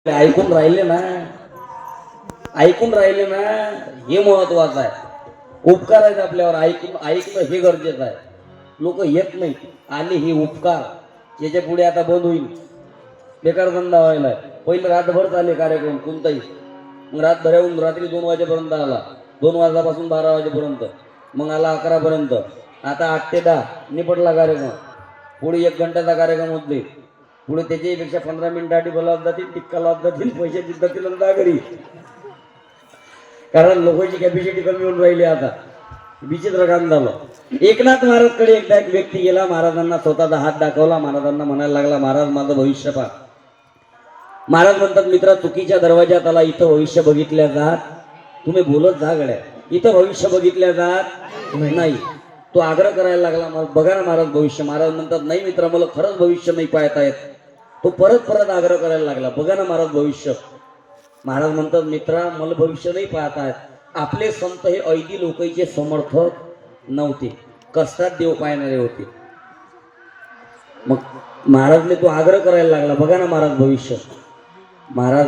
ऐकून राहिले ना, ऐकून राहिले ना, हे महत्वाचं आहे. उपकार आहेत आपल्यावर, ऐकणं हे गरजेचं आहे. लोक येत नाही, आले हे उपकार याच्या पुढे आता बंद होईल. बेकार धंदा व्हायला. पहिले रातभर चालले कार्यक्रम कोणताही, मग रातभर येऊन रात्री 2 वाजेपर्यंत आला, 2 वाजल्यापासून 12 वाजेपर्यंत, मग आला 11 पर्यंत. आता 8 ते 10 निपटला कार्यक्रम. पुढे 1 घंट्याचा कार्यक्रम होते. पुढे त्याच्यापेक्षा 15 मिनिटासाठी बोलावत जातील, टिक्का लावत जातील, पैसे देत जातील आणि घरी. कारण लोकांची कॅपॅसिटी कमी होऊन राहिली. आता विचित्र काम झालं. एकनाथ महाराजकडे एकदा एक व्यक्ती गेला, महाराजांना स्वतःचा हात दाखवला, महाराजांना म्हणायला लागला, महाराज माझं भविष्य पहा. महाराज म्हणतात, मित्रा चुकीच्या दरवाज्यात आला, इथं भविष्य बघितल्या जात. तुम्ही बोलत जा गड्या, इथं भविष्य बघितल्या जात नाही. तो आग्रह करायला लागला, बघा ना महाराज भविष्य. महाराज म्हणतात, नाही मित्रा मला खरंच भविष्य नाही पाहता येत. तो परत परत आग्रह करायला लागला, बघा ना महाराज भविष्य. महाराज म्हणतात, मित्रा मला भविष्य नाही पाहता येत. आपले संत हे ऐदी लोकांचे समर्थक नव्हते, कष्टात देव पाहणारे होते. मग महाराजने तो आग्रह करायला लागला, बघा ना महाराज भविष्य. महाराज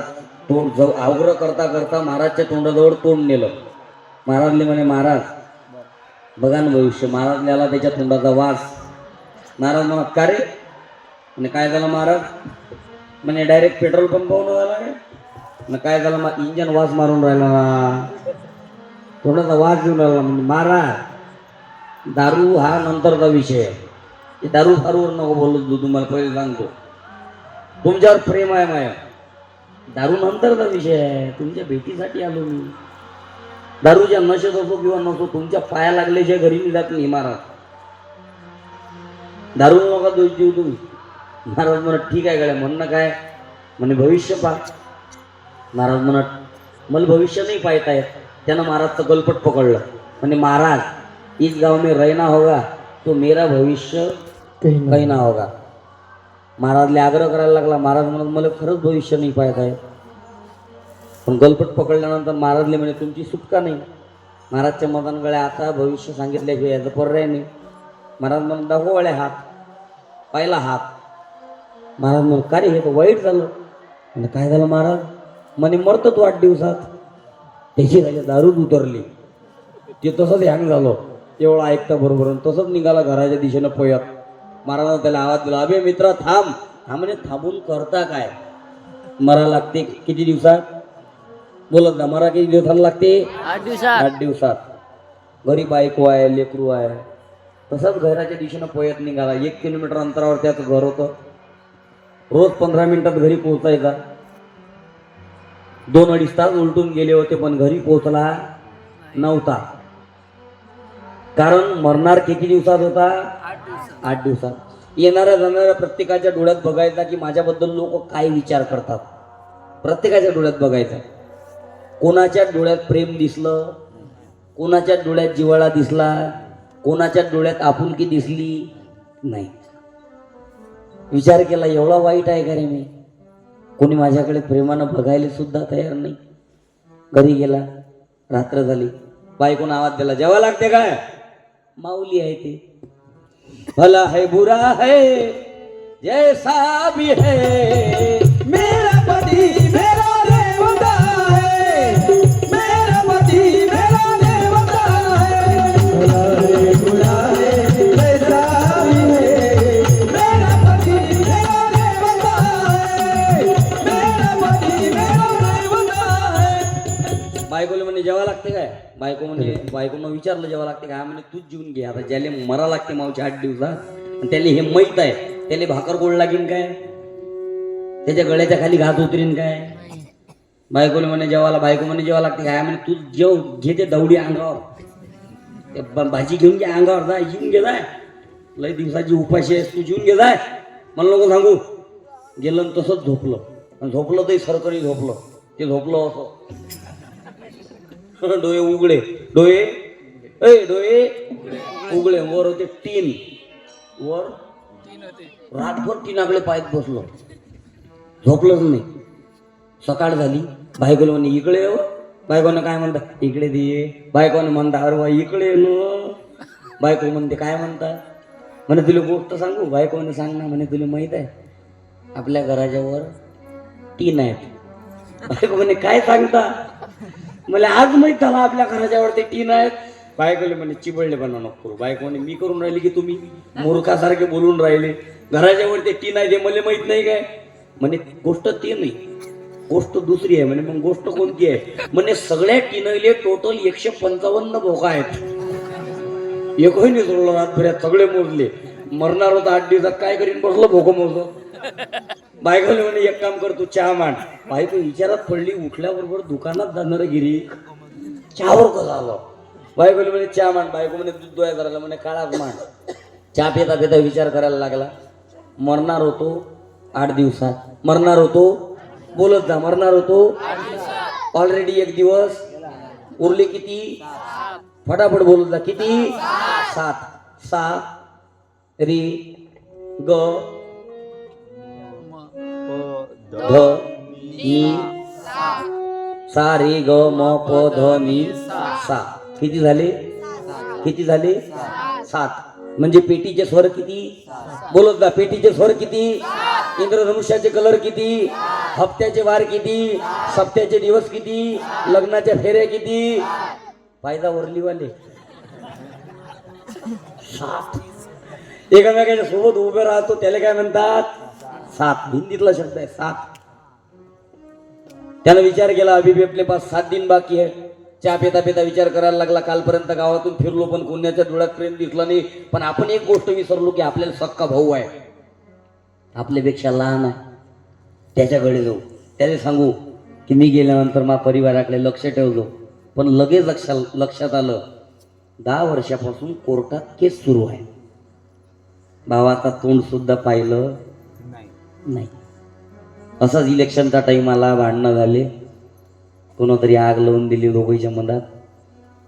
तोंड आग्रह करता करता महाराजच्या तोंडाजवळ तोंड नेलं. महाराजने म्हणे, महाराज बघा ना भविष्य. महाराज आला, त्याच्या तोंडाचा वास. महाराज म्हणत, का रे? म्हणे काय झालं महाराज? म्हणे डायरेक्ट पेट्रोल पंपावरून झाला काय? काय झालं? इंजन वास मारून राहिला ना, तोंडाचा वास घेऊन राहिला. म्हणजे महाराज दारू हा नंतरचा विषय आहे. दारू फारूवर नको बोलत, तुम्हाला पहिले सांगतो. तुमच्यावर प्रेम आहे माया, दारू नंतरचा विषय आहे. तुमच्या भेटीसाठी आलो मी. दारूच्या नशेत असो किंवा नसो, तुमच्या पाया लागल्याच्या घरी मी जात नाही महाराज. दारू नका दोष देऊ तुम्ही. महाराज म्हणत, ठीक आहे गड्या, म्हणणं काय? म्हणे भविष्य पहा. महाराज म्हणत, मला भविष्य नाही पाहता येत. त्यानं महाराजचं गलपट पकडलं. म्हणे महाराज इस गाव में रहना होगा तो मेरा भविष्य काही ना होगा. महाराजले आग्रह करायला लागला. महाराज म्हणत, मला खरंच भविष्य नाही पाहता येत. पण गलपट पकडल्यानंतर महाराजले म्हणे, तुमची सुटका नाही. महाराजच्या मतांकडे आता भविष्य सांगितल्याशिवाय याचा पर्याय नाही. महाराज म्हणत, दाखवले हात. पाहिला हात. महाराज म्हणत, का रे हे तर वाईट झालं. म्हणजे काय झालं महाराज? म्हणे मरतच 8 दिवसात. त्याची झाली दारूच उतरली. ते तसंच हँग झालं. एवढं ऐकता बरोबर तसंच निघाला घराच्या दिशेनं पळत. महाराजांना त्याला आवाज दिला, अबे मित्रा थांब. हा म्हणे थांबून करता काय? मरा लागते किती दिवसात? बोलत ना, मरा किती दिवसाला लागते? 8 दिवसात. 8 दिवसात. घरी बायको आहे, लेकरू आहे. तसंच घराच्या दिशेनं पळत निघाला. 1 किलोमीटर अंतरावर त्याचं घर होतं. रोज 15 मिनिटात घरी पोहोचायचा. 2-2.5 तास उलटून गेले होते, पण घरी पोहोचला नव्हता. कारण मरणार किती दिवसात होता? 8 दिवसात. येणाऱ्या जाणाऱ्या प्रत्येकाच्या डोळ्यात बघायचा की माझ्याबद्दल लोक काय विचार करतात. प्रत्येकाच्या डोळ्यात बघायचा. कोणाच्या डोळ्यात प्रेम दिसलं, कोणाच्या डोळ्यात जिव्हाळा दिसला, कोणाच्या डोळ्यात आपुलकी दिसली नाही. विचार केला, एवढा वाईट आहे का रे मी? कोणी माझ्याकडे प्रेमानं बघायला सुद्धा तयार नाही. घरी गेला. रात्र झाली. बायकोनं आवाज दिला, जेवा लागते काय? माऊली आहे ते. भला है बुरा है जैसा भी है, मेरा पति मेरा देवता है, मेरा पति मेरा देवता है. भला है बुरा है जैसा भी है, मेरा पति मेरा देवता है, मेरा पति मेरा देवता है. बायकोला म्हणे जेवा लागते काय? बायकोनं विचारलं जेव्हा लागते काय? म्हणे तूच जीवन घे. आता ज्याला मरा लागते मावच्या 8 दिवसात, त्याला हे माहीत आहे, त्याला भाकर गोड लागेल काय? त्याच्या गळ्याच्या खाली घास उतरीन काय? बायकोला म्हणे जेवायला. बायको म्हणे जेव्हा लागते काय? म्हणे तू जेव घे ते दौडी अंगावर, भाजी घेऊन घे अंगावर, जाय जेवून घे जाय. लय दिवसाची उपाशी आहेस तू, जेवून घे जाय. मला नको सांगू. गेलं तसंच झोपलं. आणि झोपलं तरी सरकारी झोपलं. ते झोपलं असं, डोळे उघडे, डोळे उघडे. वर होते 3, वर रातभर 3 आकडे पायत बसलो. झोपलंच नाही. सकाळ झाली. बायकोला म्हणे इकडे येऊ. बायकोनं काय म्हणता? इकडे दे. बायकोने म्हणता, अरे बा इकडे येलो. बायको म्हणते, काय म्हणता? म्हणे तुला गोष्ट सांगू? बायकोने सांग ना. म्हणे तुला माहित आहे आपल्या घराच्या वर 3 आहेत. बायको म्हणे काय सांगता? मला आज माहित झालं आपल्या घराच्यावरती टीन आहेत. बायकोले म्हणे चिबळले बनवा नको करू. बायको म्हणे मी करून राहिली की तुम्ही मूर्खासारखे बोलून राहिले. घराच्यावरती टीन आहे ते मला माहित नाही काय? म्हणे गोष्ट ती नाही, गोष्ट दुसरी आहे. म्हणे मग गोष्ट कोणती आहे? म्हणे सगळ्या टीनले टोटल 155 भोका आहेत. एकही नाही सोडलं रातभरात, सगळे मोजले. मरणार होता 8 दिवसात, काय करीन बसलो भोकं मोजो. बायकोले म्हणे एक काम कर, तू चहा मांड. बायको विचारात पडली, उठल्याबरोबर दुकानात जाणार गिरी चहावर कसं आलं? बायकोले म्हणे चहा मांड. बायको म्हणे दूध दोया करायला, म्हणे काळाच मांड. चहा पिता पिता विचार करायला लागला. मरणार होतो 8 दिवसात, मरणार होतो, बोलत जा, मरणार होतो ऑलरेडी 1 दिवस उरले किती? फटाफट बोलत जा, किती? 7. सा री ग ध नी सा रे ग म प ध नी सा. किती झाले? किती झाले? 7. म्हणजे पेटीचे स्वर किती? बोलत जा, पेटीचे स्वर किती? इंद्रधनुष्याचे कलर किती? हप्त्याचे वार किती? सप्त्याचे दिवस किती? लग्नाच्या फेऱ्या किती? फायदा वरलीवाले 7. एकामेकाच्या सोबत उभे राहतो त्याला काय म्हणतात? 7. हिंदीतला शब्द आहे 7. त्यानं विचार केला, अभी अपने पास 7 दिन बाकी है. चहा पिता पिता विचार करायला लागला, कालपर्यंत गावातून फिरलो पण कोणाच्या डोळ्यात प्रेम दिसलं नाही. पण आपण एक गोष्ट विसरलो की आपल्याला सक्का भाऊ आहे, आपल्यापेक्षा लहान आहे. त्याच्याकडे जाऊ, त्याला सांगू की मी गेल्यानंतर मा परिवाराकडे लक्ष ठेवतो. पण लगेच लक्षात आलं 10 वर्षापासून कोर्टात केस सुरू आहे. भावाचा तोंड सुद्धा पाहिलं नाही. असाच इलेक्शनचा टाइम आला, भांडणं झाले, कोणतरी आग लावून दिली दोघीच्या मधात.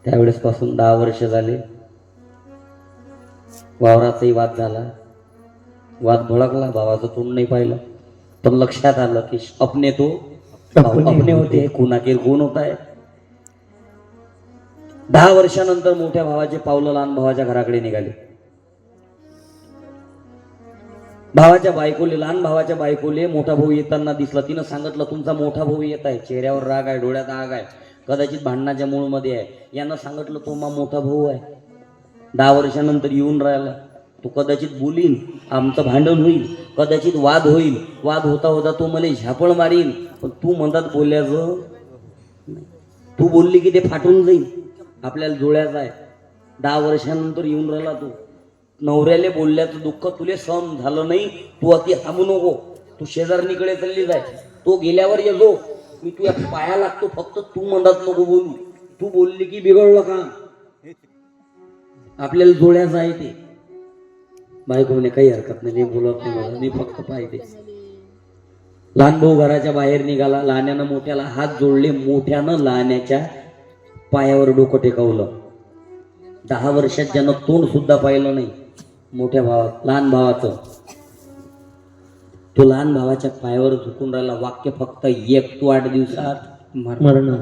त्यावेळेस पासून 10 वर्ष झाले. वावराचाही वाद झाला, वाद भडकला, भावाचं तोंड नाही पाहिलं. पण लक्षात आलं की अपने तो अपने होते, कुणाकेर कोण होत आहे. 10 वर्षानंतर मोठ्या भावाचे पावलं लहान भावाच्या घराकडे निघाले. भावाच्या बायकोले, लहान भावाच्या बायकोले मोठा भाऊ येताना दिसला. तिनं सांगितलं तुमचा मोठा भाऊ येत आहे, चेहऱ्यावर राग आहे, डोळ्यात आग आहे, कदाचित भांडणाच्या मूळमध्ये आहे. यानं सांगितलं तो मा मोठा भाऊ आहे, 10 वर्षानंतर येऊन राहिला, तो कदाचित बोलीन, आमचं भांडण होईल, कदाचित वाद होईल, वाद होता होता तो मला झापळ मारीन. पण तू मधात बोलल्याचं, तू बोलली की ते फाटून जाईल, आपल्याला जुळ्याचं आहे. 10 वर्षानंतर येऊन राहिला तू. नवऱ्याले बोलल्याचं दुःख तुले सहन झालं नाही, तू अति थांबू नको, तू शेजारणीकडे चालली जाय. तो गेल्यावर ये जो, मी तुझ्या पाया लागतो, फक्त तू मनात नको बोलू. तू बोलली की बिघडलं काम, आपल्याला जोड्याचं आहे ते. बायको म्हणे काही हरकत नाही, मी बोलत नाही, मला मी फक्त पाहिजे. लहान भाऊ घराच्या बाहेर निघाला. लहान्यानं मोठ्याला हात जोडले, मोठ्यानं लहान्याच्या पायावर डोकं टेकवलं. 10 वर्षात ज्यानं तोंड सुद्धा पाहिलं नाही मोठ्या लहान भावाचं, तो लहान भावाच्या पायावर झुकून राहिला. वाक्य फक्त एक, तू 8 दिवसात मरणार,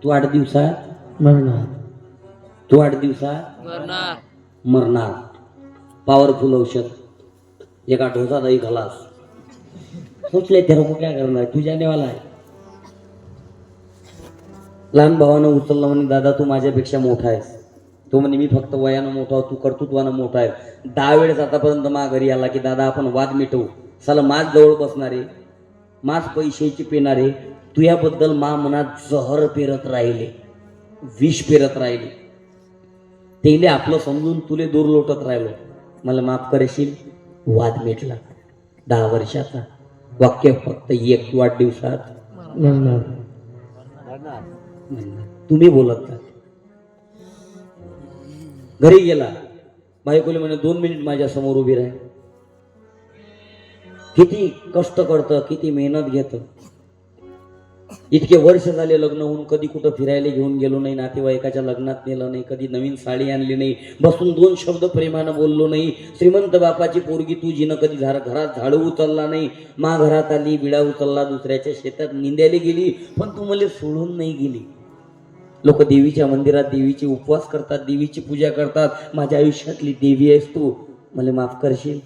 तू 8 दिवसात मरणार, तू 8 दिवसात मरणार. पॉवरफुल औषध, एका ढोसा दही खलास. सोचले तेरे को क्या करना है, तू जाने वाला है. लहान भावानं उचललं, म्हणे दादा तू माझ्यापेक्षा मोठा आहेस. तो म्हणे मी फक्त वयानं मोठा, तू कर्तृत्वानं मोठा आहे. 10 वेळेस आतापर्यंत मा घरी आला की दादा आपण वाद मिटवू, साला माझ जवळ बसणारे, माझ पैशाची पेणारे, तुझ्याबद्दल मा मनात जहर पेरत राहिले, विष पेरत राहिले. तेले आपलं समजून तुले दूर लोटत राहिलो, मला माफ करशील. वाद मिटला. 10 वर्षाचा. वाक्य फक्त एक, तू 8 दिवसात मरणार. तुम्ही बोलत का? घरी गेला, बायकोले म्हणे 2 मिनिट माझ्या समोर उभी राह. किती कष्ट करतं, किती मेहनत घेतं. इतके वर्ष झाले लग्न होऊन, कधी कुठं फिरायला घेऊन गेलो नाही, नातेवाईकाच्या लग्नात नेलं नाही, कधी नवीन साडी आणली नाही, बसून 2 शब्द प्रेमानं बोललो नाही. श्रीमंत बापाची पोरगी तू, जिनं कधी घरात झाडू उचलला नाही. मा घरात आली, बिडा उचलला, दुसऱ्याच्या शेतात निंद्याला गेली, पण तू मला सोडून नाही गेली. लोक देवीच्या मंदिरात देवीचे उपवास करतात, देवीची पूजा करतात. माझ्या आयुष्यातली देवी आहेस तू, मला माफ करशील.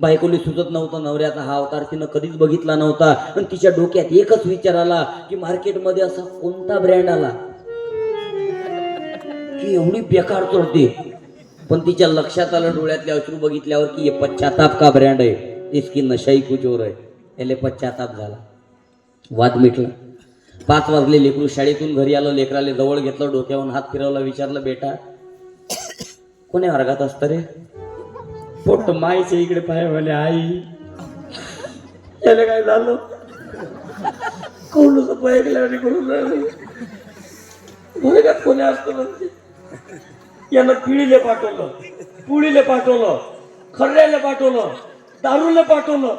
बायकोली सुचत नव्हतं नवऱ्याचा हा अवतार तिनं कधीच बघितला नव्हता. पण तिच्या डोक्यात एकच विचार आला की मार्केटमध्ये असा कोणता ब्रँड आला की एवढी बेकार चढते. पण तिच्या लक्षात आलं डोळ्यातले अश्रू बघितल्यावर की हे पश्चाताप का ब्रँड आहे, इसकी नशाई कुछ और है. याले पश्चाताप झाला. वाद मिटला. 5 वाजले. लेकरू शाळेतून घरी आलं. लेकराले जवळ घेतलं, डोक्यावरून हात फिरवला, विचारलं बेटा कोण्या वर्गात असतं रे. पोट माईच्या इकडे पाय म्हणे आई. याला काय झालं कोण ऐकल्याने करून वर्गात कोणी असतं म्हणते. यानं पिढीले पाठवलं, पुळीले पाठवलं, खर्याला पाठवलं, दारूला पाठवलं,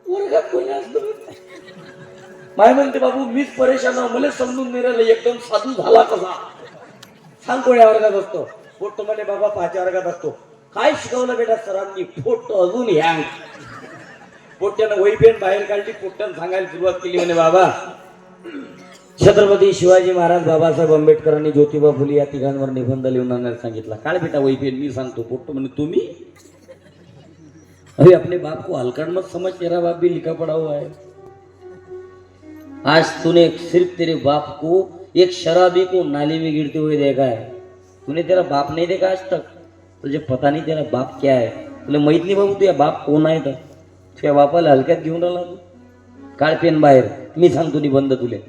वर्गात कोणी असतं. माय म्हणते बाबू मीच परेशान आहे, मला समजून नाही राहिलं एकदम साधू झाला कसा. सांग कोण्या वर्गात असतो. पोट म्हणे बाबा 5 वर्गात असतो. काय शिकवलं बेटा सरांनी. पोट अजून ह्या पोट्यानं वही पेन बाहेर काढली. पोट्यानं सांगायला सुरुवात केली म्हणे बाबा छत्रपती शिवाजी महाराज, बाबासाहेब आंबेडकरांनी, ज्योतिबा फुले या तिघांवर निबंध लिहून आणायला सांगितला. काळ बेटा वही पेन मी सांगतो. पोट्ट म्हणे तुम्ही अभी अपने बाप को हलकड़ मत समझ, तेरा बाप भी लिखा पढ़ा हुआ है. आज तूने सिर्फ तेरे बाप को एक शराबी को नाली में गिरते हुए देखा है. तूने तेरा बाप नहीं देखा आज तक. तुझे पता नहीं तेरा बाप क्या है. तुला माहित नाही बाबू तुझ्या बाप कोण आहे. तर तुझ्या बापाला हलक्यात घेऊन आला तू. काळ पेन बाहेर. मी सांगतो निबंध. तुले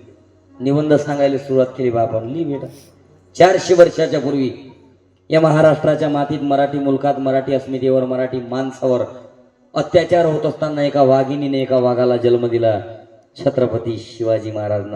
निबंध सांगायला सुरुवात केली बापानं. ली बेटा. 400 वर्षाच्या पूर्वी या महाराष्ट्राच्या मातीत, मराठी मुलकात, मराठी अस्मितेवर, मराठी माणसावर अत्याचार होत असताना एका वाघिणीने एका वाघाला जन्म दिला. छत्रपती शिवाजी महाराज.